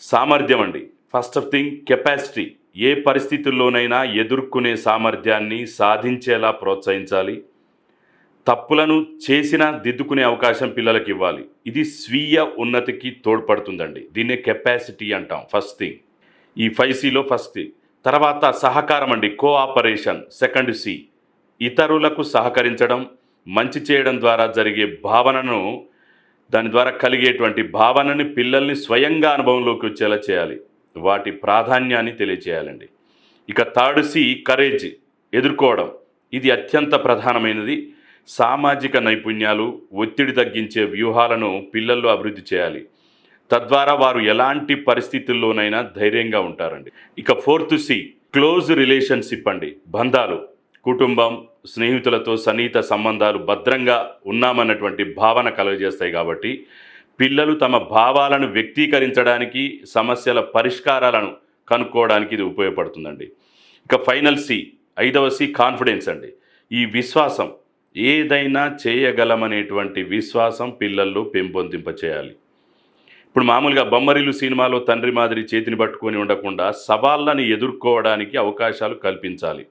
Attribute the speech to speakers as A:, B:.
A: సామర్థ్యం అండి. First of thing capacity. ఏ పరిస్థితుల్లోనైనా ఎదుర్కొనే సామర్థ్యాన్ని సాధించేలా ప్రోత్సహించాలి. తప్పులను చేసినా దిద్దుకునే అవకాశం పిల్లలకివ్వాలి. ఇది స్వీయ ఉన్నతికి తోడ్పడుతుందండి. దీన్నే కెపాసిటీ అంటాం ఫస్ట్ థింగ్. ఈ 5 ఫస్ట్ థింగ్. తర్వాత సహకారం అండి. Cooperation second C. ఇతరులకు సహకరించడం, మంచి చేయడం ద్వారా జరిగే భావనను దాని ద్వారా కలిగేటువంటి భావనని పిల్లల్ని స్వయంగా అనుభవంలోకి వచ్చేలా చేయాలి. వాటి ప్రాధాన్యాన్ని తెలియచేయాలండి. ఇక థర్డ్ సి కరేజ్ ఎదుర్కోవడం. ఇది అత్యంత ప్రధానమైనది. సామాజిక నైపుణ్యాలు, ఒత్తిడి తగ్గించే వ్యూహాలను పిల్లల్లో అభివృద్ధి చేయాలి. తద్వారా వారు ఎలాంటి పరిస్థితుల్లోనైనా ధైర్యంగా ఉంటారండి. ఇక ఫోర్త్ సి క్లోజ్ రిలేషన్షిప్ అండి. బంధాలు, కుటుంబం, స్నేహితులతో సన్నిహిత సంబంధాలు భద్రంగా ఉన్నామన్నటువంటి భావన కలుగజేస్తాయి కాబట్టి పిల్లలు తమ భావాలను వ్యక్తీకరించడానికి, సమస్యల పరిష్కారాలను కనుక్కోవడానికి ఇది ఉపయోగపడుతుందండి. ఇక ఫైనల్ సి, ఐదవ సి కాన్ఫిడెన్స్ అండి. ఈ విశ్వాసం, ఏదైనా చేయగలమనేటువంటి విశ్వాసం పిల్లల్లో పెంపొందింపచేయాలి. ఇప్పుడు మామూలుగా బొమ్మరిల్లు సినిమాలో తండ్రి మాదిరి చేతిని పట్టుకొని ఉండకుండా సవాళ్ళని ఎదుర్కోవడానికి అవకాశాలు కల్పించాలి.